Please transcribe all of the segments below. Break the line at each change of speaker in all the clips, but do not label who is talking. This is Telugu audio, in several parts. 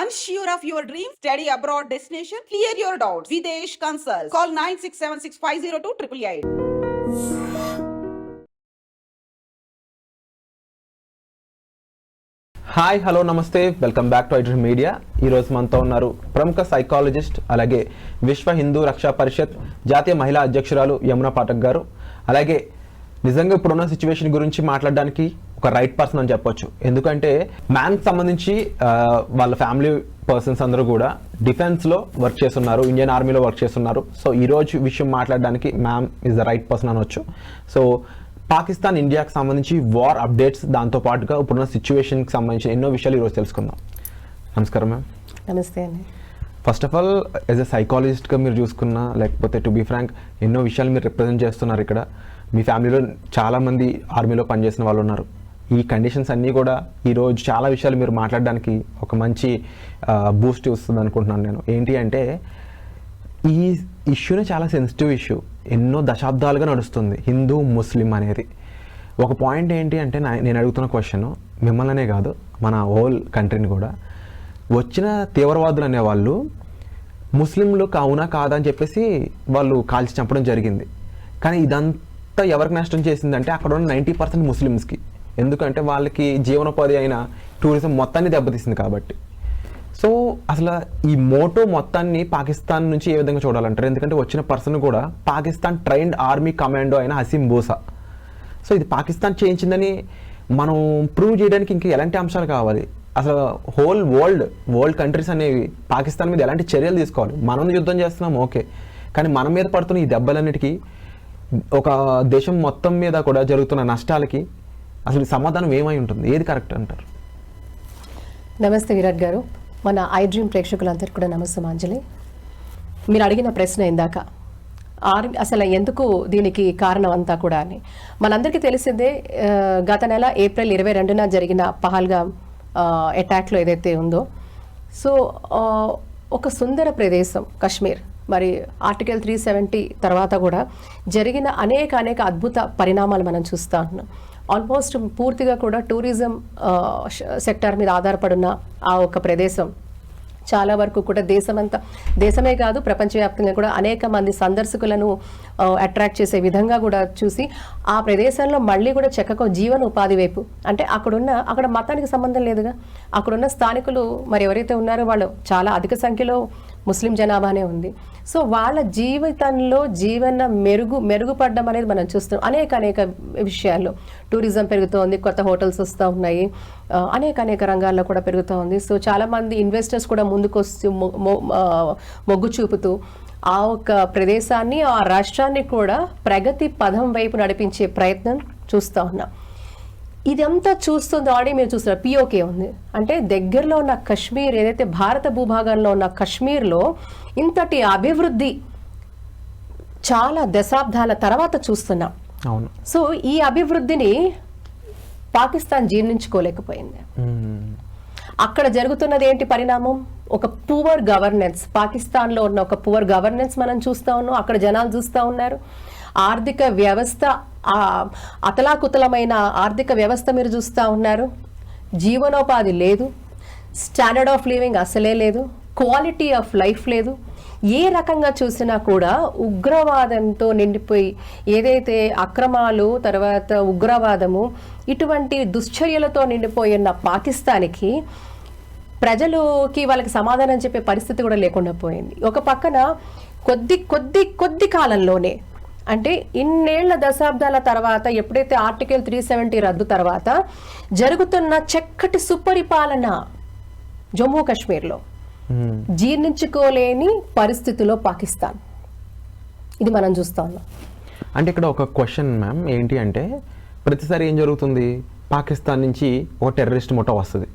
Unsure of your dream? Study abroad destination? Clear your doubts. Videsh Consult. Call 9676502888.
Hi hello నమస్తే welcome back to iDream media. ఈరోజు మనతో ఉన్నారు ప్రముఖ సైకాలజిస్ట్ అలాగే విశ్వ హిందూ రక్షా పరిషత్ జాతీయ మహిళా అధ్యక్షురాలు యమునా పాఠక్ గారు. అలాగే నిజంగా ఇప్పుడున్న సిచ్యువేషన్ గురించి మాట్లాడడానికి ఒక రైట్ పర్సన్ అని చెప్పొచ్చు. ఎందుకంటే మ్యాన్కి సంబంధించి వాళ్ళ ఫ్యామిలీ పర్సన్స్ అందరూ కూడా డిఫెన్స్లో వర్క్ చేస్తున్నారు, ఇండియన్ ఆర్మీలో వర్క్ చేస్తున్నారు. సో ఈరోజు విషయం మాట్లాడడానికి ma'am is the right person అనొచ్చు. సో పాకిస్తాన్ ఇండియాకి సంబంధించి వార్ అప్డేట్స్, దాంతో పాటుగా ఇప్పుడున్న సిచ్యువేషన్కి సంబంధించి ఎన్నో విషయాలు ఈరోజు తెలుసుకుందాం. నమస్కారం మ్యామ్.
నమస్తే అండి.
First of all as a సైకాలజిస్ట్గా మీరు చూసుకున్నా, లేకపోతే టు బీ ఫ్రాంక్ ఎన్నో విషయాలు మీరు రిప్రజెంట్ చేస్తున్నారు. ఇక్కడ మీ ఫ్యామిలీలో చాలామంది ఆర్మీలో పనిచేసిన వాళ్ళు ఉన్నారు. ఈ కండిషన్స్ అన్నీ కూడా ఈరోజు చాలా విషయాలు మీరు మాట్లాడడానికి ఒక మంచి బూస్ట్ ఇస్తుంది అనుకుంటున్నాను నేను. ఏంటి అంటే ఈ ఇష్యూనే చాలా సెన్సిటివ్ ఇష్యూ, ఎన్నో దశాబ్దాలుగా నడుస్తుంది హిందూ ముస్లిం అనేది. ఒక పాయింట్ ఏంటి అంటే నేను అడుగుతున్న క్వశ్చన్ మిమ్మల్నే కాదు మన హోల్ కంట్రీని కూడా, వచ్చిన తీవ్రవాదులు అనేవాళ్ళు ముస్లింలు అవునా కాదా అని చెప్పేసి వాళ్ళు కాల్చి చంపడం జరిగింది. కానీ ఇదంతా ఎవరికి నష్టం చేసిందంటే అక్కడ ఉన్న 90% ముస్లిమ్స్కి. ఎందుకంటే వాళ్ళకి జీవనోపాధి అయిన టూరిజం మొత్తాన్ని దెబ్బతీసింది కాబట్టి. సో అసలు ఈ మోటో మొత్తాన్ని పాకిస్తాన్ నుంచి ఏ విధంగా చూడాలంటారు? ఎందుకంటే వచ్చిన పర్సన్ కూడా పాకిస్తాన్ ట్రైన్డ్ ఆర్మీ కమాండో అయిన హసీం బూసా. సో ఇది పాకిస్తాన్ చేయించిందని మనం ప్రూవ్ చేయడానికి ఇంకా ఎలాంటి అంశాలు కావాలి? అసలు హోల్ వరల్డ్ కంట్రీస్ అనేవి పాకిస్తాన్ మీద ఎలాంటి చర్యలు తీసుకోవాలి? మనం యుద్ధం చేస్తున్నాం ఓకే, కానీ మన మీద పడుతున్న ఈ దెబ్బలన్నిటికీ, ఒక దేశం మొత్తం మీద కూడా జరుగుతున్న నష్టాలకి అసలు సమాధానం ఏమై ఉంటుంది? ఏది కరెక్ట్ అంటారు?
నమస్తే విరాట్ గారు. మన ఐ డ్రీమ్ ప్రేక్షకులందరికీ కూడా నమస్సమాంజలి. మీరు అడిగిన ప్రశ్న ఇందాక అసలు ఎందుకు దీనికి కారణం అంతా కూడా అని మనందరికీ తెలిసిందే. గత నెల ఏప్రిల్ 22న జరిగిన పహల్గామ్ అటాక్లో ఏదైతే ఉందో, సో ఒక సుందర ప్రదేశం కాశ్మీర్, మరి ఆర్టికల్ 370 తర్వాత కూడా జరిగిన అనేక అద్భుత పరిణామాలు మనం చూస్తూ ఉన్నాం. ఆల్మోస్ట్ పూర్తిగా కూడా టూరిజం సెక్టార్ మీద ఆధారపడిన ఆ ఒక ప్రదేశం చాలా వరకు కూడా దేశమే కాదు ప్రపంచవ్యాప్తంగా కూడా అనేక మంది సందర్శకులను అట్రాక్ట్ చేసే విధంగా కూడా చూసి ఆ ప్రదేశంలో మళ్ళీ కూడా చక్కగా జీవన ఉపాధి వైపు, అంటే అక్కడ మతానికి సంబంధం లేదుగా, అక్కడున్న స్థానికులు మరి ఎవరైతే ఉన్నారో వాళ్ళు చాలా అధిక సంఖ్యలో ముస్లిం జనాభానే ఉంది. సో వాళ్ళ జీవితంలో జీవన మెరుగుపడడం అనేది మనం చూస్తున్నాం. అనేక విషయాల్లో టూరిజం పెరుగుతోంది, కొత్త హోటల్స్ వస్తూ ఉన్నాయి, అనేక రంగాల్లో కూడా పెరుగుతూ ఉంది. సో చాలామంది ఇన్వెస్టర్స్ కూడా ముందుకు వస్తూ మొగ్గు చూపుతూ ఆ ఒక ప్రదేశాన్ని, ఆ రాష్ట్రాన్ని కూడా ప్రగతి పదం వైపు నడిపించే ప్రయత్నం చూస్తూ ఉన్నాం. ఇదంతా చూస్తుంది ఆల్రెడీ మీరు చూస్తున్నారు, పిఓకే ఉంది. అంటే దగ్గరలో ఉన్న కశ్మీర్, ఏదైతే భారత భూభాగంలో ఉన్న కశ్మీర్లో ఇంతటి అభివృద్ధి చాలా దశాబ్దాల తర్వాత చూస్తున్నాం.
అవును.
సో ఈ అభివృద్ధిని పాకిస్తాన్ జీర్ణించుకోలేకపోయింది. అక్కడ జరుగుతున్నది ఏంటి పరిణామం? ఒక పువర్ గవర్నెన్స్, పాకిస్తాన్లో ఉన్న ఒక పువర్ గవర్నెన్స్ మనం చూస్తూ ఉన్నాం, అక్కడ జనాలు చూస్తూ ఉన్నారు. ఆర్థిక వ్యవస్థ, అతలాకుతలమైన ఆర్థిక వ్యవస్థ మీరు చూస్తూ ఉన్నారు. జీవనోపాధి లేదు, స్టాండర్డ్ ఆఫ్ లివింగ్ అసలే లేదు, క్వాలిటీ ఆఫ్ లైఫ్ లేదు. ఏ రకంగా చూసినా కూడా ఉగ్రవాదంతో నిండిపోయి, ఏదైతే అక్రమాలు, తర్వాత ఉగ్రవాదము, ఇటువంటి దుశ్చర్యలతో నిండిపోయిన పాకిస్తాన్కి ప్రజలకి వాళ్ళకి సమాధానం చెప్పే పరిస్థితి కూడా లేకుండా పోయింది. ఒక పక్కన కొద్ది కాలంలోనే, అంటే ఇన్నేళ్ల దశాబ్దాల తర్వాత, ఎప్పుడైతే ఆర్టికల్ 370 రద్దు తర్వాత జరుగుతున్న చక్కటి సుపరిపాలన జమ్మూ కాశ్మీర్లో జీర్ణించుకోలేని పరిస్థితిలో పాకిస్తాన్, ఇది మనం చూస్తా ఉన్నాం.
అంటే ఇక్కడ ఒక క్వశ్చన్ మ్యామ్ ఏంటి అంటే, ప్రతిసారి ఏం జరుగుతుంది, పాకిస్తాన్ నుంచి ఒక టెర్రరిస్ట్ ముఠా వస్తుంది,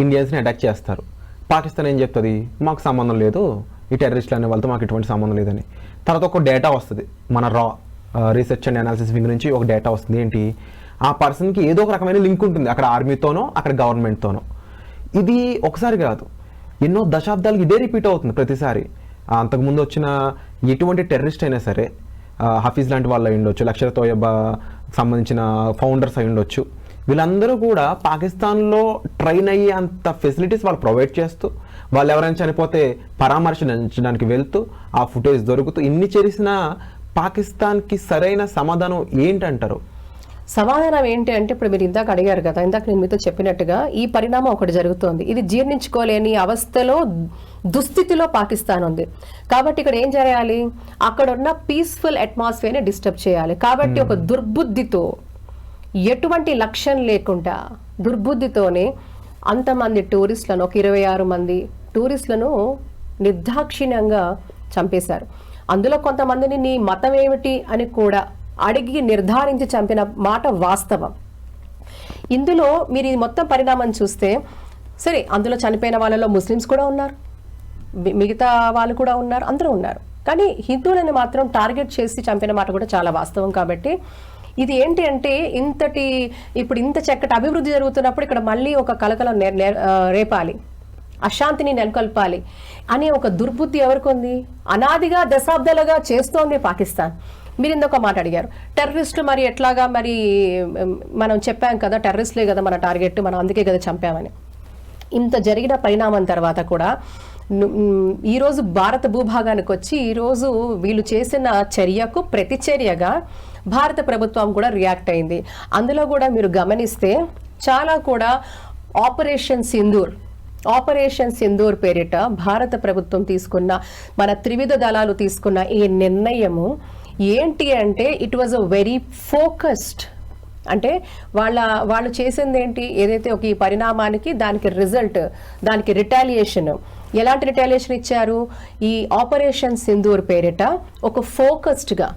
ఇండియన్స్ని అటాక్ చేస్తారు. పాకిస్తాన్ ఏం చెప్తుంది, మాకు సంబంధం లేదు, ఈ టెర్రరిస్టులు అనే వాళ్ళతో మాకు ఎటువంటి సంబంధం లేదని. తర్వాత ఒక డేటా వస్తుంది, మన రీసెర్చ్ అండ్ అనాలిసిస్ వింగ్ నుంచి ఒక డేటా వస్తుంది. ఏంటి, ఆ పర్సన్కి ఏదో ఒక రకమైన లింక్ ఉంటుంది అక్కడ ఆర్మీతోనో అక్కడ గవర్నమెంట్తోనో. ఇది ఒకసారి కాదు, ఎన్నో దశాబ్దాలకు ఇదే రిపీట్ అవుతుంది ప్రతిసారి. అంతకుముందు వచ్చిన ఎటువంటి టెర్రరిస్ట్ అయినా సరే, హఫీజ్ లాంటి వాళ్ళు అయి ఉండొచ్చు, లష్కర్ తోయబా సంబంధించిన ఫౌండర్స్ అయి ఉండొచ్చు, వీళ్ళందరూ కూడా పాకిస్తాన్లో ట్రైన్ అయ్యే అంత ఫెసిలిటీస్ వాళ్ళు ప్రొవైడ్ చేస్తూ వాళ్ళు ఎవరైనా చనిపోతే పరామర్శించడానికి వెళ్తూ ఆ ఫుటేజ్ దొరుకుతూ ఇన్ని చేసిన పాకిస్తాన్కి సరైన సమాధానం ఏంటంటారు?
సమాధానం ఏంటి అంటే, ఇప్పుడు మీరు ఇందాక అడిగారు కదా, ఇందాక నేను మీతో చెప్పినట్టుగా ఈ పరిణామం ఒకటి జరుగుతోంది. ఇది జీర్ణించుకోలేని అవస్థలో, దుస్థితిలో పాకిస్తాన్ ఉంది. కాబట్టి ఇక్కడ ఏం చేయాలి, అక్కడ ఉన్న పీస్ఫుల్ అట్మాస్ఫియర్ని డిస్టర్బ్ చేయాలి. కాబట్టి ఒక దుర్బుద్ధితో, ఎటువంటి లక్ష్యం లేకుండా దుర్బుద్ధితోనే అంతమంది టూరిస్టులను, ఒక 26 మంది టూరిస్టులను నిర్దాక్షిణ్యంగా చంపేశారు. అందులో కొంతమందిని నీ మతం ఏమిటి అని కూడా అడిగి నిర్ధారించి చంపిన మాట వాస్తవం. ఇందులో మీరు ఈ మొత్తం పరిణామం చూస్తే, సరే అందులో చనిపోయిన వాళ్ళలో ముస్లిమ్స్ కూడా ఉన్నారు, మిగతా వాళ్ళు కూడా ఉన్నారు, అందరూ ఉన్నారు. కానీ హిందువులను మాత్రం టార్గెట్ చేసి చంపిన మాట కూడా చాలా వాస్తవం. కాబట్టి ఇది ఏంటి అంటే, ఇప్పుడు ఇంత చక్కటి అభివృద్ధి జరుగుతున్నప్పుడు ఇక్కడ మళ్ళీ ఒక కలకలం రేపాలి, అశాంతిని నెలకొల్పాలి అనే ఒక దుర్బుద్ధి ఎవరికి ఉంది? అనాదిగా దశాబ్దాలుగా చేస్తోంది పాకిస్తాన్. మీరు ఇంకొక మాట అడిగారు, టెర్రరిస్టులు మరి ఎట్లాగా, మరి మనం చెప్పాం కదా టెర్రరిస్టులే కదా మన టార్గెట్, మనం అందుకే కదా చంపామని. ఇంత జరిగిన పరిణామం తర్వాత కూడా ఈరోజు భారత భూభాగానికి వచ్చి ఈరోజు వీళ్ళు చేసిన చర్యకు ప్రతిచర్యగా భారత ప్రభుత్వం కూడా రియాక్ట్ అయింది. అందులో కూడా మీరు గమనిస్తే చాలా కూడా ఆపరేషన్ సింధూర్ పేరిట భారత ప్రభుత్వం తీసుకున్న, మన త్రివిధ దళాలు తీసుకున్న ఈ నిర్ణయము ఏంటి అంటే, it was a very focused. అంటే వాళ్ళు చేసింది ఏంటి, ఏదైతే ఒక ఈ పరిణామానికి దానికి రిజల్ట్, దానికి రిటాలియేషన్, ఎలాంటి రిటాలియేషన్ ఇచ్చారు, ఈ ఆపరేషన్ సింధూర్ పేరిట ఒక ఫోకస్డ్గా,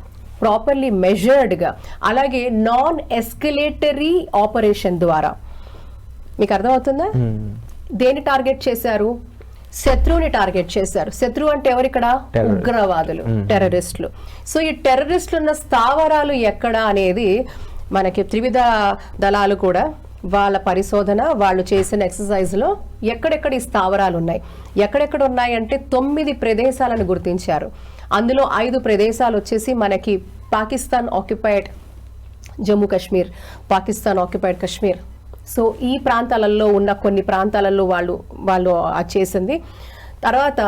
ప్రాపర్లీ మెజర్డ్గా, అలాగే నాన్ ఎస్కలేటరీ ఆపరేషన్ ద్వారా. మీకు అర్థమవుతుందా? దేని టార్గెట్ చేశారు? శత్రువుని టార్గెట్ చేశారు. శత్రువు అంటే ఎవరు ఇక్కడ? ఉగ్రవాదులు, టెర్రరిస్టులు. సో ఈ టెర్రరిస్టులు ఉన్న స్థావరాలు ఎక్కడ అనేది మనకి త్రివిధ దళాలు కూడా వాళ్ళ పరిశోధన, వాళ్ళు చేసిన ఎక్సర్సైజ్లో ఎక్కడెక్కడ ఈ స్థావరాలు ఉన్నాయి, ఎక్కడెక్కడ ఉన్నాయి అంటే 9 ప్రదేశాలను గుర్తించారు. అందులో 5 ప్రదేశాలు వచ్చేసి మనకి Pakistan occupied Jammu Kashmir, Pakistan occupied Kashmir. So ఈ ప్రాంతాలలో ఉన్న కొన్ని ప్రాంతాలలో వాళ్ళు చేసింది. తర్వాత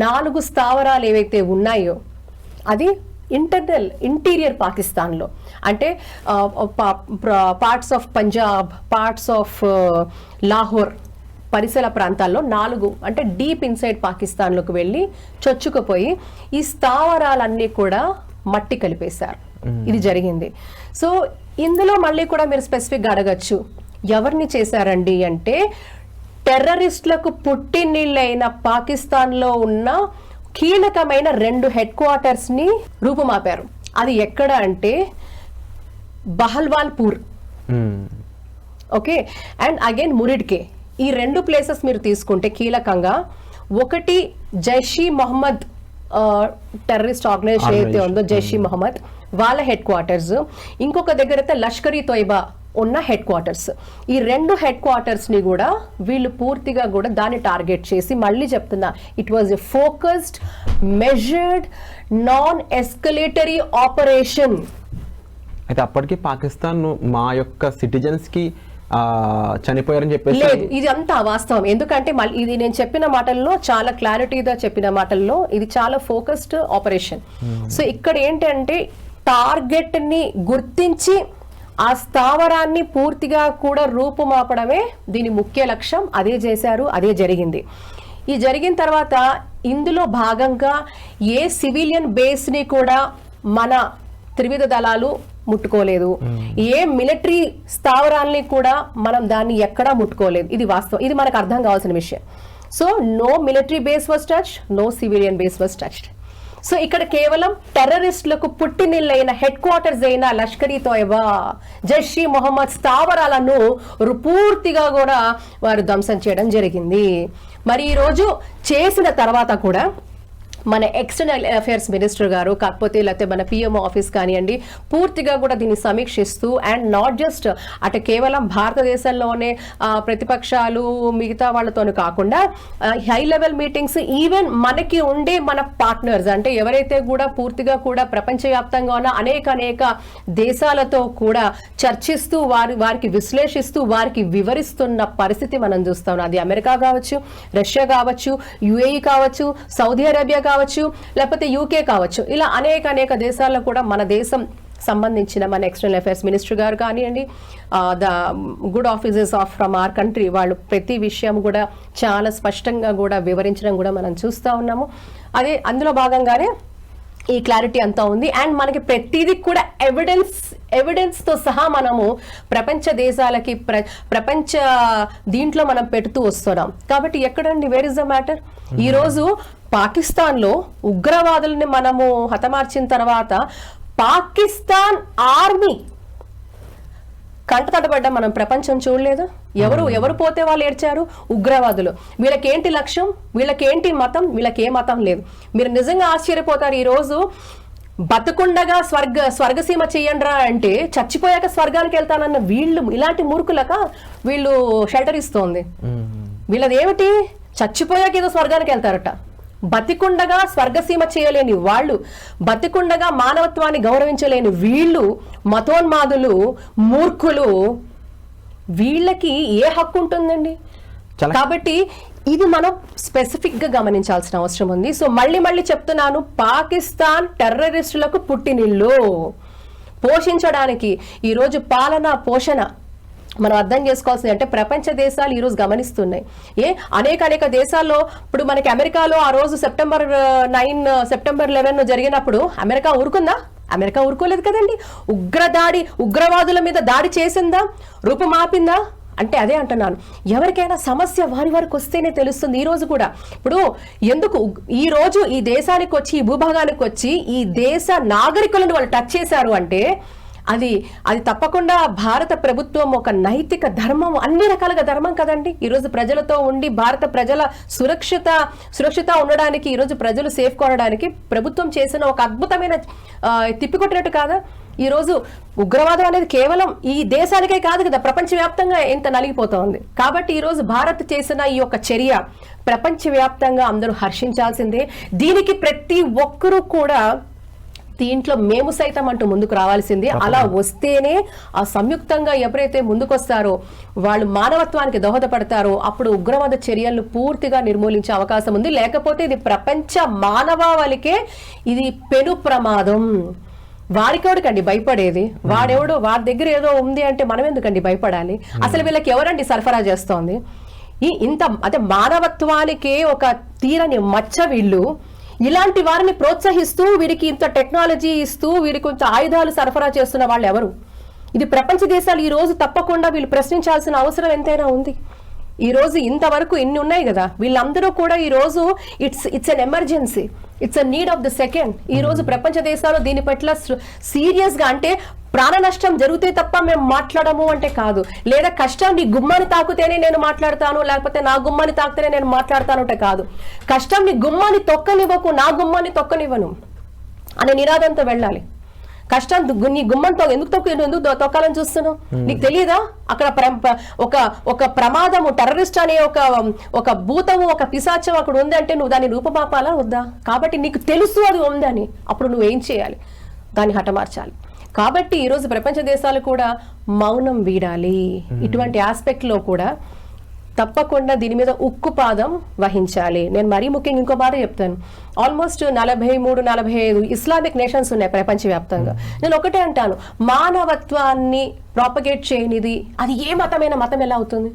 4 స్థావరాలు ఏవైతే ఉన్నాయో అది ఇంటీరియర్ పాకిస్తాన్లో, అంటే parts of Punjab, parts of Lahore పరిసర ప్రాంతాల్లో 4, అంటే డీప్ ఇన్సైడ్ పాకిస్తాన్లోకి వెళ్ళి చొచ్చుకుపోయి ఈ స్థావరాలన్నీ కూడా మట్టి కలిపేశారు. ఇది జరిగింది. సో ఇందులో మళ్ళీ కూడా మీరు స్పెసిఫిక్గా అడగచ్చు, ఎవరిని చేశారండి అంటే, టెర్రరిస్టులకు పుట్టినిళ్ళైన పాకిస్తాన్లో ఉన్న కీలకమైన 2 హెడ్ క్వార్టర్స్ని రూపుమాపారు. అది ఎక్కడ అంటే బహల్వాల్పూర్, ఓకే, అండ్ అగైన్ మురిడ్కే. ఈ 2 ప్లేసెస్ మీరు తీసుకుంటే కీలకంగా, ఒకటి జైషీ మొహమ్మద్ టెర్రరిస్ట్ ఆర్గనైజేషన్ ఏదైతే ఉందో జైషీ మొహమ్మద్ వాళ్ళ హెడ్ క్వార్టర్స్, ఇంకొక దగ్గర అయితే లష్కర్ ఈ తోయిబా ఉన్న హెడ్ క్వార్టర్స్. ఈ 2 హెడ్ క్వార్టర్స్ ని కూడా వీళ్ళు పూర్తిగా కూడా దాన్ని టార్గెట్ చేసి, మళ్ళీ చెప్తున్నా, it was a focused, measured, non escalatory operation.
అయితే అప్పటికి పాకిస్తాన్ మా యొక్క సిటిజన్స్ కి చనిపోయారని చెప్పేసి
లేదు, ఇది అంతా అవాస్తవం. ఎందుకంటే మళ్ళీ ఇది నేను చెప్పిన మాటల్లో, చాలా క్లారిటీగా చెప్పిన మాటల్లో, ఇది చాలా ఫోకస్డ్ ఆపరేషన్. సో ఇక్కడ ఏంటంటే టార్గెట్ ని గుర్తించి ఆ స్థావరాన్ని పూర్తిగా కూడా రూపుమాపడమే దీని ముఖ్య లక్ష్యం. అదే చేశారు, అదే జరిగింది. ఈ జరిగిన తర్వాత ఇందులో భాగంగా ఏ సివిలియన్ బేస్ ని కూడా మన త్రివిధ దళాలు ముట్టుకోలేదు, ఏ మిలిటరీ స్థావరాల్ని కూడా మనం దాన్ని ఎక్కడా ముట్టుకోలేదు. ఇది వాస్తవం, ఇది మనకు అర్థం కావాల్సిన విషయం. So no military base was touch, no civilian base was touched. So ఇక్కడ కేవలం టెర్రరిస్టులకు పుట్టినిళ్ళైన హెడ్ క్వార్టర్స్ అయిన లష్కర్ ఈ తోయిబా, జైషీ మొహమ్మద్ స్థావరాలను పూర్తిగా కూడా వారు ధ్వంసం చేయడం జరిగింది. మరి ఈ రోజు చేసిన తర్వాత కూడా మన ఎక్స్టర్నల్ అఫైర్స్ మినిస్టర్ గారు కాకపోతే లేకపోతే మన పిఎంఓ ఆఫీస్ కానివ్వండి పూర్తిగా కూడా దీన్ని సమీక్షిస్తూ అండ్ నాట్ జస్ట్ అటు కేవలం భారతదేశంలోనే ప్రతిపక్షాలు మిగతా వాళ్ళతోనే కాకుండా హై లెవెల్ మీటింగ్స్ ఈవెన్ మనకి ఉండే మన పార్ట్నర్స్ అంటే ఎవరైతే కూడా పూర్తిగా కూడా ప్రపంచవ్యాప్తంగా ఉన్న అనేక దేశాలతో కూడా చర్చిస్తూ వారికి విశ్లేషిస్తూ వారికి వివరిస్తున్న పరిస్థితి మనం చూస్తాం. అది అమెరికా కావచ్చు, రష్యా కావచ్చు, యుఏఈ కావచ్చు, సౌదీ అరేబియా కావచ్చు, లేకపోతే యూకే కావచ్చు, ఇలా అనేక దేశాల్లో కూడా మన దేశం సంబంధించిన మన ఎక్స్టర్నల్ అఫైర్స్ మినిస్టర్ గారు కానివ్వండి the good officers from our country వాళ్ళు ప్రతి విషయం కూడా చాలా స్పష్టంగా కూడా వివరించడం కూడా మనం చూస్తూ ఉన్నాము. అదే అందులో భాగంగానే ఈ క్లారిటీ అంతా ఉంది. అండ్ మనకి ప్రతిదీ కూడా ఎవిడెన్స్ తో సహా మనము ప్రపంచ దేశాలకి ప్రపంచ దీంట్లో మనం పెడుతూ వస్తున్నాం. కాబట్టి ఎక్కడండి వేర్ ఇస్ ద మ్యాటర్? ఈ రోజు పాకిస్తాన్ లో ఉగ్రవాదుల్ని మనము హతమార్చిన తర్వాత పాకిస్తాన్ ఆర్మీ కంట తడబడ్డా మనం ప్రపంచం చూడలేదు. ఎవరు పోతే వాళ్ళు ఏడ్చారు? ఉగ్రవాదులు. వీళ్ళకేంటి లక్ష్యం, వీళ్ళకేంటి మతం, వీళ్ళకి ఏ మతం లేదు. మీరు నిజంగా ఆశ్చర్యపోతారు. ఈ రోజు బతుకుండగా స్వర్గసీమ చెయ్యండ్రా అంటే చచ్చిపోయాక స్వర్గానికి వెళ్తానన్న వీళ్ళు ఇలాంటి మూర్ఖులక వీళ్ళు షెల్టర్ ఇస్తోంది. వీళ్ళది ఏమిటి? చచ్చిపోయాక ఏదో స్వర్గానికి వెళ్తారట. బతికుండగా స్వర్గసీమ చేయలేని వాళ్ళు, బతికుండగా మానవత్వాన్ని గౌరవించలేని వీళ్ళు, మతోన్మాదులు, మూర్ఖులు, వీళ్ళకి ఏ హక్కు ఉంటుందండి? కాబట్టి ఇది మనం స్పెసిఫిక్ గా గమనించాల్సిన అవసరం ఉంది. సో మళ్ళీ చెప్తున్నాను, పాకిస్తాన్ టెర్రరిస్టులకు పుట్టినిల్లు. పోషించడానికి ఈరోజు పాలన పోషణ మనం అర్థం చేసుకోవాల్సింది అంటే ప్రపంచ దేశాలు ఈ రోజు గమనిస్తున్నాయి. అనేక దేశాల్లో ఇప్పుడు మనకి అమెరికాలో ఆ రోజు సెప్టెంబర్ 9 సెప్టెంబర్ 11 జరిగినప్పుడు అమెరికా ఊరుకుందా? అమెరికా ఊరుకోలేదు కదండి. ఉగ్రవాదుల మీద దాడి చేసిందా? రూపుమాపిందా? అంటే అదే అంటున్నాను, ఎవరికైనా సమస్య వారి వరకు వస్తేనే తెలుస్తుంది. ఈ రోజు కూడా ఇప్పుడు ఎందుకు ఈ రోజు ఈ దేశానికి వచ్చి ఈ భూభాగానికి వచ్చి ఈ దేశ నాగరికులను వాళ్ళు టచ్ చేశారు అంటే అది తప్పకుండా భారత ప్రభుత్వం ఒక నైతిక ధర్మం, అన్ని రకాలుగా ధర్మం కదండి. ఈరోజు ప్రజలతో ఉండి భారత ప్రజల సురక్షిత ఉండడానికి, ఈరోజు ప్రజలు సేఫ్ కొనడానికి ప్రభుత్వం చేసిన ఒక అద్భుతమైన తిప్పికొట్టినట్టు కాదా? ఈరోజు ఉగ్రవాదం అనేది కేవలం ఈ దేశానికే కాదు కదా, ప్రపంచవ్యాప్తంగా ఎంత నలిగిపోతోంది. కాబట్టి ఈరోజు భారత్ చేసిన ఈ యొక్క చర్య ప్రపంచవ్యాప్తంగా అందరూ హర్షించాల్సిందే. దీనికి ప్రతి ఒక్కరూ కూడా దీంట్లో మేము సైతం అంటూ ముందుకు రావాల్సింది. అలా వస్తేనే ఆ సంయుక్తంగా ఎవరైతే ముందుకొస్తారో వాళ్ళు మానవత్వానికి దోహదపడతారో అప్పుడు ఉగ్రవాద చర్యలను పూర్తిగా నిర్మూలించే అవకాశం ఉంది. లేకపోతే ఇది ప్రపంచ మానవాళికే ఇది పెను ప్రమాదం. వాడికెవడికండి భయపడేది? వాడి దగ్గర ఏదో ఉంది అంటే మనం ఎందుకండి భయపడాలి? అసలు వీళ్ళకి ఎవరండి సరఫరా చేస్తోంది? అంటే మానవత్వానికే ఒక తీరని మచ్చ వీళ్ళు. ఇలాంటి వారిని ప్రోత్సహిస్తూ వీరికి ఇంత టెక్నాలజీ ఇస్తూ వీరికి కొంత ఆయుధాలు సరఫరా చేస్తున్న వాళ్ళు ఎవరు? ఇది ప్రపంచ దేశాలు ఈ రోజు తప్పకుండా వీళ్ళు ప్రశ్నించాల్సిన అవసరం ఎంతైనా ఉంది. ఈ రోజు ఇంతవరకు ఇన్ని ఉన్నాయి కదా, వీళ్ళందరూ కూడా ఈ రోజు it's an emergency, it's a need of the second. ఈ రోజు ప్రపంచ దేశాలు దీని పట్ల సీరియస్ గా అంటే ప్రాణ నష్టం జరిగితే తప్ప మేము మాట్లాడము అంటే కాదు, లేదా కష్టం నీ గుమ్మాన్ని తాకుతేనే నేను మాట్లాడతాను, లేకపోతే నా గుమ్మాన్ని తాకితేనే నేను మాట్లాడతాను అంటే కాదు. కష్టం నీ గుమ్మాన్ని తొక్కనివ్వకు, నా గుమ్మాన్ని తొక్కనివ్వను అనే నినాదంతో వెళ్ళాలి. కష్టం నీ గుమ్మంతో ఎందుకు తొక్కాలని చూస్తున్నావు? నీకు తెలియదా అక్కడ ఒక ప్రమాదము, టెర్రరిస్ట్ అనే ఒక భూతము, ఒక పిశాచం అక్కడ ఉంది అంటే నువ్వు దాన్ని రూపమాపాలా వద్దా? కాబట్టి నీకు తెలుసు అది ఉందని, అప్పుడు నువ్వేం చేయాలి? దాన్ని హఠమార్చాలి. కాబట్టి ఈరోజు ప్రపంచ దేశాలు కూడా మౌనం వీడాలి. ఇటువంటి ఆస్పెక్ట్ లో కూడా తప్పకుండా దీని మీద ఉక్కుపాదం వహించాలి. నేను మరీ ముఖ్యంగా ఇంకో మాట చెప్తాను, ఆల్మోస్ట్ 43-45 ఇస్లామిక్ నేషన్స్ ఉన్నాయి ప్రపంచవ్యాప్తంగా. నేను ఒకటే అంటాను, మానవత్వాన్ని ప్రాపగేట్ చేయనిది అది ఏ మతమైన మతం ఎలా అవుతుంది?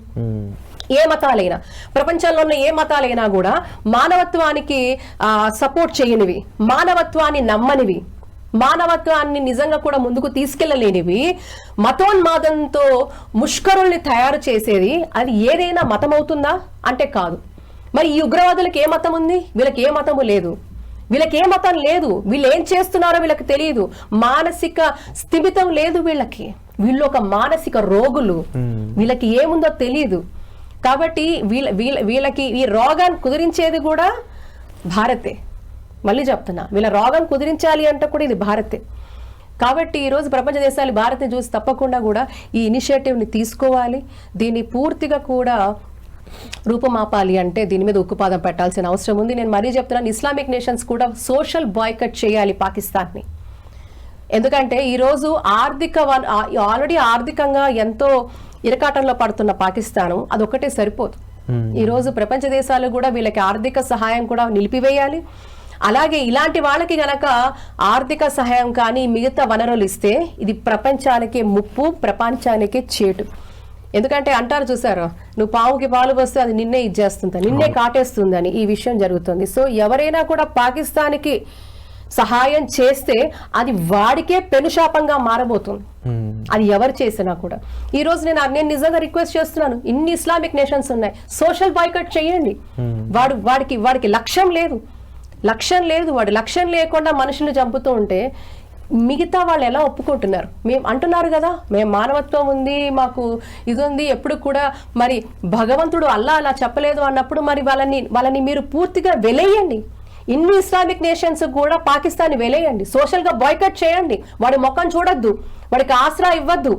ఏ మతాలైనా, ప్రపంచంలో ఉన్న ఏ మతాలైనా కూడా మానవత్వానికి సపోర్ట్ చేయనివి, మానవత్వాన్ని నమ్మనివి, మానవత్వాన్ని నిజంగా కూడా ముందుకు తీసుకెళ్లలేనివి, మతోన్మాదంతో ముష్కరుల్ని తయారు చేసేది అది ఏదైనా మతం అవుతుందా అంటే కాదు. మరి ఈ ఉగ్రవాదులకు ఏ మతం ఉంది? వీళ్ళకి ఏ మతము లేదు. వీళ్ళకి ఏ మతం లేదు. వీళ్ళు ఏం చేస్తున్నారో వీళ్ళకి తెలియదు. మానసిక స్థిమితం లేదు వీళ్ళకి. వీళ్ళు ఒక మానసిక రోగులు. వీళ్ళకి ఏముందో తెలియదు. కాబట్టి వీళ్ళకి ఈ రోగాన్ని కుదిరించేది కూడా భారతే. మళ్ళీ చెప్తున్నా, వీళ్ళ రోగం కుదిరించాలి అంటే కూడా ఇది భారతే. కాబట్టి ఈరోజు ప్రపంచ దేశాలు భారత్ని చూసి తప్పకుండా కూడా ఈ ఇనిషియేటివ్ని తీసుకోవాలి. దీన్ని పూర్తిగా కూడా రూపమాపాలి అంటే దీని మీద ఉక్కుపాదం పెట్టాల్సిన అవసరం ఉంది. నేను మరీ చెప్తున్నాను, ఇస్లామిక్ నేషన్స్ కూడా సోషల్ బాయ్కట్ చేయాలి పాకిస్తాన్ని. ఎందుకంటే ఈరోజు ఆల్రెడీ ఆర్థికంగా ఎంతో ఇరకాటంలో పడుతున్న పాకిస్తాను అదొక్కటే సరిపోదు. ఈరోజు ప్రపంచ దేశాలు కూడా వీళ్ళకి ఆర్థిక సహాయం కూడా నిలిపివేయాలి. అలాగే ఇలాంటి వాళ్ళకి గనక ఆర్థిక సహాయం కానీ మిగతా వనరులు ఇస్తే ఇది ప్రపంచానికి ముప్పు, ప్రపంచానికి చేటు. ఎందుకంటే అంటారు చూసారు, నువ్వు పావుకి పాలు వస్తే అది నిన్నే ఇచ్చేస్తుంది, నిన్నే కాటేస్తుందని ఈ విషయం జరుగుతుంది. సో ఎవరైనా కూడా పాకిస్తాన్కి సహాయం చేస్తే అది వాడికే పెనుశాపంగా మారబోతుంది, అది ఎవరు చేసినా కూడా. ఈ రోజు నేను నిజంగా రిక్వెస్ట్ చేస్తున్నాను, ఇన్ని ఇస్లామిక్ నేషన్స్ ఉన్నాయి, సోషల్ బాయ్కట్ చేయండి. వాడికి లక్ష్యం లేదు, వాడు లక్ష్యం లేకుండా మనుషులు చంపుతూ ఉంటే మిగతా వాళ్ళు ఎలా ఒప్పుకుంటున్నారు? మేము అంటున్నారు కదా, మేము మానవత్వం ఉంది, మాకు ఇది ఉంది, ఎప్పుడు కూడా మరి భగవంతుడు అలా చెప్పలేదు అన్నప్పుడు మరి వాళ్ళని మీరు పూర్తిగా వెలేయండి. ఇన్ని ఇస్లామిక్ నేషన్స్ కూడా పాకిస్తాన్ వెలేయండి, సోషల్గా బాయ్కట్ చేయండి. వాడి ముఖం చూడొద్దు, వాడికి ఆసరా ఇవ్వద్దు,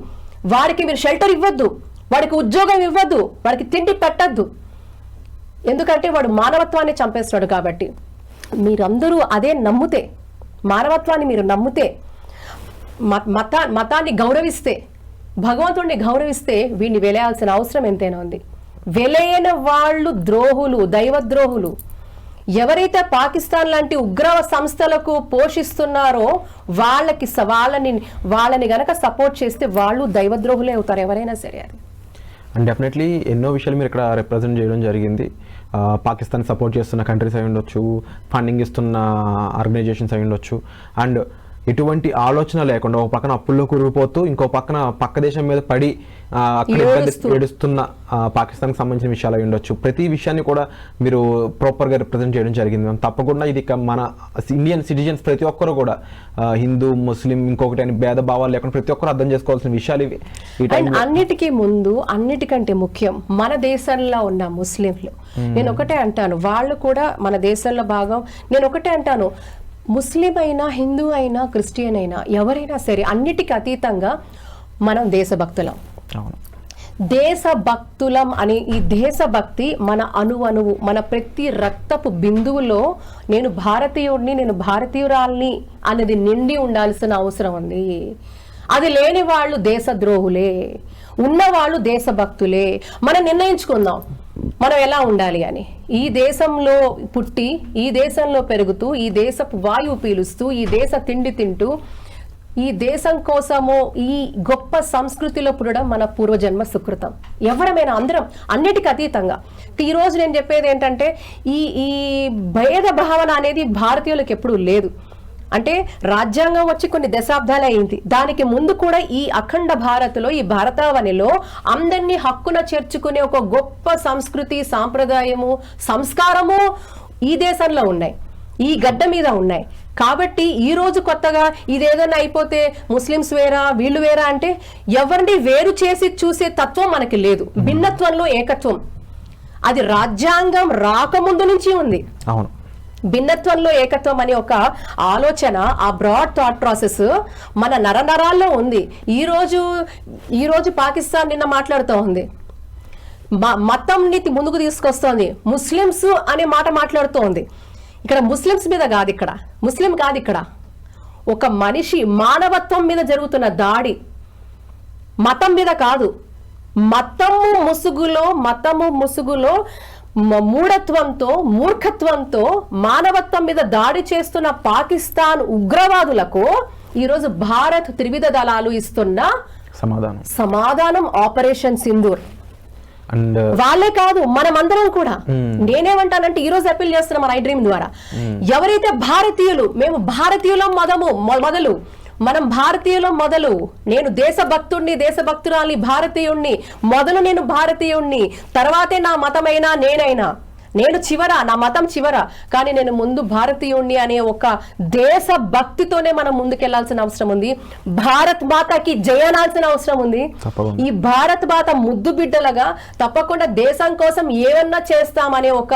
వాడికి మీరు షెల్టర్ ఇవ్వద్దు, వాడికి ఉద్యోగం ఇవ్వద్దు, వాడికి తిండి పెట్టద్దు. ఎందుకంటే వాడు మానవత్వాన్ని చంపేస్తున్నాడు. కాబట్టి మీరందరూ అదే నమ్మితే, మానవత్వాన్ని మీరు నమ్మితే, మతాన్ని గౌరవిస్తే, భగవంతుడిని గౌరవిస్తే వీడిని వెలేయాల్సిన అవసరం ఎంతైనా ఉంది. వెలేయన వాళ్ళు ద్రోహులు, దైవద్రోహులు. ఎవరైతే పాకిస్తాన్ లాంటి ఉగ్రవ సంస్థలకు పోషిస్తున్నారో వాళ్ళని గనక సపోర్ట్ చేస్తే వాళ్ళు దైవద్రోహులే అవుతారు, ఎవరైనా సరే. అది
అండ్ డెఫినెట్లీ ఎన్నో విషయాలు మీరు ఇక్కడ రిప్రజెంట్ చేయడం జరిగింది. పాకిస్తాన్ సపోర్ట్ చేస్తున్న కంట్రీస్ అయి ఉండొచ్చు, ఫండింగ్ ఇస్తున్న ఆర్గనైజేషన్స్ అయి ఉండొచ్చు. అండ్ ఎటువంటి ఆలోచన లేకుండా ఒక పక్కన అప్పుల్లో కూరుకుపోతూ ఇంకో పక్కన పక్క దేశం మీద పడి అక్కడ ఏడుస్తున్న పాకిస్తాన్కి సంబంధించిన విషయాలు అయి ఉండొచ్చు. ప్రతి విషయాన్ని కూడా మీరు ప్రాపర్గా రిప్రజెంట్ చేయడం జరిగింది మ్యామ్. తప్పకుండా ఇది మన ఇండియన్ సిటిజన్స్ ప్రతి ఒక్కరు కూడా హిందూ, ముస్లిం, ఇంకొకటి అని భేదభావాలు లేకుండా ప్రతి ఒక్కరు అర్థం చేసుకోవాల్సిన విషయాలు ఇవి.
అన్నిటికీ ముందు, అన్నిటికంటే ముఖ్యం మన దేశంలో ఉన్న ముస్లింలు. నేను ఒకటే అంటాను, వాళ్ళు కూడా మన దేశంలో భాగం. నేను ఒకటే అంటాను, ముస్లిం అయినా, హిందూ అయినా, క్రిస్టియన్ అయినా, ఎవరైనా సరే అన్నిటికీ అతీతంగా మనం దేశభక్తులం. దేశభక్తులం అనే ఈ దేశభక్తి మన అణువు, మన ప్రతి రక్తపు బిందువులో నేను భారతీయుడిని, నేను భారతీయురాల్ని అనేది నిండి ఉండాల్సిన అవసరం ఉంది. అది లేని వాళ్ళు దేశద్రోహులే, ఉన్నవాళ్ళు దేశభక్తులే. మనం నిర్ణయించుకుందాం మనం ఎలా ఉండాలి అని. ఈ దేశంలో పుట్టి, ఈ దేశంలో పెరుగుతూ, ఈ దేశపు వాయువు పీలుస్తూ, ఈ దేశ తిండి తింటూ, ఈ దేశం కోసము ఈ గొప్ప సంస్కృతిలో పుట్టడం మన పూర్వజన్మ సుకృతం. ఎవరమైనా అందరం అన్నిటికీ అతీతంగా. ఈరోజు నేను చెప్పేది ఏంటంటే ఈ భేద భావన అనేది భారతీయులకు ఎప్పుడూ లేదు. అంటే రాజ్యాంగం వచ్చి కొన్ని దశాబ్దాలు అయింది, దానికి ముందు కూడా ఈ అఖండ భారత్లో, ఈ భారతావనిలో అందరినీ హక్కున చేర్చుకునే ఒక గొప్ప సంస్కృతి, సాంప్రదాయము, సంస్కారము ఈ దేశంలో ఉన్నాయి, ఈ గడ్డ మీద ఉన్నాయి. కాబట్టి ఈ రోజు కొత్తగా ఇదేదైనా అయిపోతే ముస్లిమ్స్ వేరా, వీళ్ళు వేరా అంటే ఎవరిని వేరు చేసి చూసే తత్వం మనకి లేదు. భిన్నత్వంలో ఏకత్వం, అది రాజ్యాంగం రాకముందు నుంచి ఉంది.
అవును,
భిన్నత్వంలో ఏకత్వం అనే ఒక ఆలోచన, ఆ బ్రాడ్ థాట్ ప్రాసెస్ మన నరనరాల్లో ఉంది. ఈ రోజు పాకిస్తాన్ నిన్న మాట్లాడుతూ ఉంది, మతంని ముందుకు తీసుకొస్తోంది, ముస్లిమ్స్ అనే మాట మాట్లాడుతూ ఉంది. ఇక్కడ ముస్లిమ్స్ మీద కాదు, ముస్లిం కాదు, ఇక్కడ ఒక మనిషి మానవత్వం మీద జరుగుతున్న దాడి, మతం మీద కాదు. మతము ముసుగులో మూఢత్వంతో, మూర్ఖత్వంతో మానవత్వం మీద దాడి చేస్తున్న పాకిస్తాన్ ఉగ్రవాదులకు ఈరోజు భారత్ త్రివిధ దళాలు ఇస్తున్న సమాధానం ఆపరేషన్ సింధూర్. వాళ్ళే కాదు, మనమందరం కూడా. నేనేమంటానంటే ఈ రోజు అప్పీల్ చేస్తున్నా మన ఐ డ్రీమ్ ద్వారా, ఎవరైతే భారతీయులు, మేము భారతీయులం మొదలు, మనం భారతీయులం మొదలు, నేను దేశభక్తుడిని, దేశభక్తురాలి, భారతీయుణ్ణి మొదలు, నేను భారతీయుణ్ణి, తర్వాతే నా మతమైనా నేనైనా, నేను చివర, నా మతం చివర, కానీ నేను ముందు భారతీయుణ్ణి అనే ఒక దేశభక్తితోనే మనం ముందుకెళ్లాల్సిన అవసరం ఉంది. భారత్ మాతకి జయనాల్సిన అవసరం ఉంది. ఈ భారత్ మాత ముద్దు బిడ్డలుగా తప్పకుండా దేశం కోసం ఏమన్నా చేస్తామనే ఒక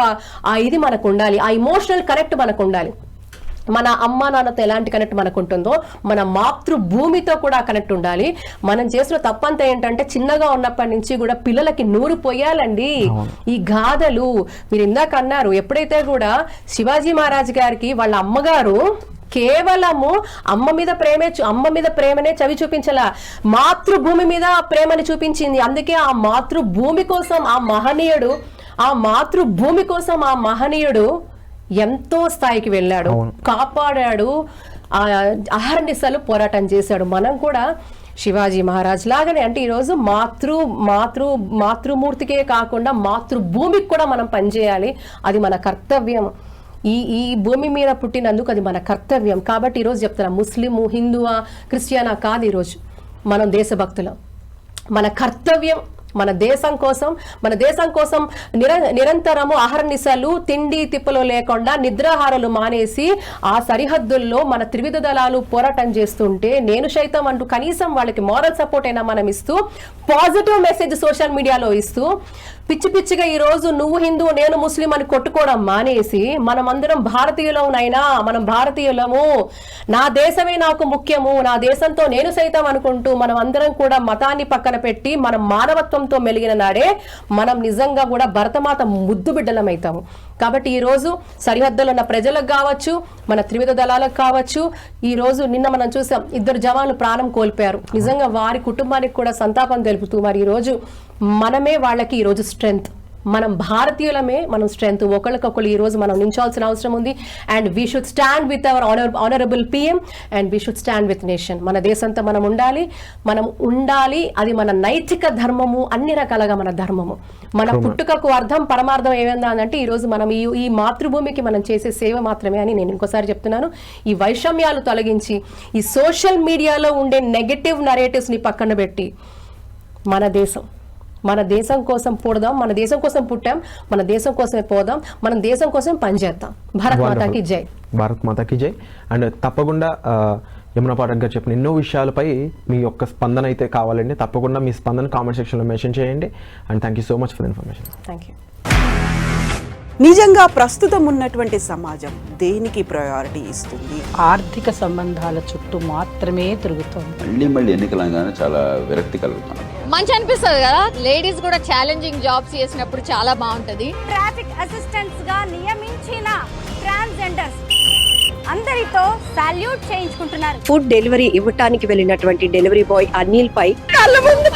ఇది మనకు ఉండాలి, ఆ ఇమోషనల్ కనెక్ట్ మనకు ఉండాలి. మన అమ్మ నాన్నతో ఎలాంటి కనెక్ట్ మనకు ఉంటుందో మన మాతృభూమితో కూడా కనెక్ట్ ఉండాలి. మనం చేసిన తప్పంతా ఏంటంటే చిన్నగా ఉన్నప్పటి నుంచి కూడా పిల్లలకి నూరు పోయాలండి ఈ గాథలు. మీరు ఇందాక అన్నారు, ఎప్పుడైతే కూడా శివాజీ మహారాజ్ గారికి వాళ్ళ అమ్మగారు కేవలము అమ్మ మీద ప్రేమనే చవి చూపించలా, మాతృభూమి మీద ప్రేమని చూపించింది. అందుకే ఆ మాతృభూమి కోసం ఆ మహనీయుడు ఎంతో స్థాయికి వెళ్ళాడు, కాపాడాడు, అహర్నిశలు పోరాటం చేశాడు. మనం కూడా శివాజీ మహారాజ్ లాగానే అంటే ఈరోజు మాతృమూర్తికే కాకుండా మాతృభూమికి కూడా మనం పనిచేయాలి. అది మన కర్తవ్యం. ఈ భూమి మీద పుట్టినందుకు అది మన కర్తవ్యం. కాబట్టి ఈరోజు చెప్తున్నా, ముస్లిము, హిందువా, క్రిస్టియనా కాదు, ఈరోజు మనం దేశభక్తులం. మన కర్తవ్యం మన దేశం కోసం నిరంతరము అహర్నిశలు తిండి తిప్పలు లేకుండా నిద్రాహారాలు మానేసి ఆ సరిహద్దుల్లో మన త్రివిధ దళాలు పోరాటం చేస్తుంటే నేను సైతం అంటూ కనీసం వాళ్ళకి మారల్ సపోర్ట్ అయినా మనం ఇస్తూ పాజిటివ్ మెసేజ్ సోషల్ మీడియాలో ఇస్తూ పిచ్చిగా ఈ రోజు నువ్వు హిందూ నేను ముస్లిం అని కొట్టుకోవడం మానేసి మనమందరం భారతీయులమునైనా మనం భారతీయులము, నా దేశమే నాకు ముఖ్యము, నా దేశంతో నేను సైతం అనుకుంటూ మనం అందరం కూడా మతాన్ని పక్కన పెట్టి మనం మానవత్వంతో మెలిగిన నాడే మనం నిజంగా కూడా భరతమాత ముద్దు బిడ్డలమవుతాము. కాబట్టి ఈ రోజు సరిహద్దులో ఉన్న ప్రజలకు కావచ్చు, మన త్రివిధ దళాలకు కావచ్చు, ఈ రోజు నిన్న మనం చూసాం 2 జవాన్లు ప్రాణం కోల్పోయారు. నిజంగా వారి కుటుంబానికి కూడా సంతాపం తెలుపుతూ మరి ఈ రోజు మనమే వాళ్ళకి ఈ రోజు స్ట్రెంగ్త్, మనం భారతీయులమే మనం స్ట్రెంగ్త్. ఒకరికొకరు ఈ రోజు మనం నించాల్సిన అవసరం ఉంది. And we should stand with our honourable PM and we should stand with nation. మన దేశంతో మనం ఉండాలి. అది మన నైతిక ధర్మము, అన్ని రకాలుగా మన ధర్మము. మన పుట్టుకకు అర్థం పరమార్థం ఏమైందా అంటే ఈ రోజు మనం ఈ మాతృభూమికి మనం చేసే సేవ మాత్రమే అని నేను ఇంకోసారి చెప్తున్నాను. ఈ వైషమ్యాలు తొలగించి ఈ సోషల్ మీడియాలో ఉండే నెగటివ్ నరేటివ్స్ ని పక్కన పెట్టి మన దేశం కోసం పుడదాం, మన దేశం కోసం పుట్టాం, మన దేశం కోసమే పోదాం, మనం దేశం కోసం పనిచేద్దాం. భారత్ మాతాకి జై.
భారత్ మాతాకి జై. అండ్ తప్పకుండా యమునా పాఠక్ గారు చెప్పిన ఎన్నో విషయాలపై మీ యొక్క స్పందన అయితే కావాలండి. తప్పకుండా మీ స్పందన కామెంట్ సెక్షన్లో మెన్షన్ చేయండి. And thank you so much for information.
Thank you.
నిజంగా ప్రస్తుతం ఉన్నటువంటి సమాజం దేనికి ప్రయారిటీ ఇస్తుంది?
ఆర్థిక సంబంధాల చుట్టూ మాత్రమే తిరుగుతుంది.
మళ్ళీ ఎన్నికలంగానే చాలా విరక్తి కలుగుతాం.
మంచి అనిపిస్తుంది కదా, లేడీస్ కూడా ఛాలెంజింగ్ జాబ్స్ చేసినప్పుడు చాలా బాగుంటది.
ట్రాఫిక్ అసిస్టెంట్స్ గా నియమించిన ట్రాన్స్జెండర్స్ అందరితో సాల్యూట్ చేయించుకుంటున్నారు.
ఫుడ్ డెలివరీ ఇవ్వటానికి వెళ్ళినటువంటి డెలివరీ బాయ్ అనిల్ పై
కళ్ళ ముందు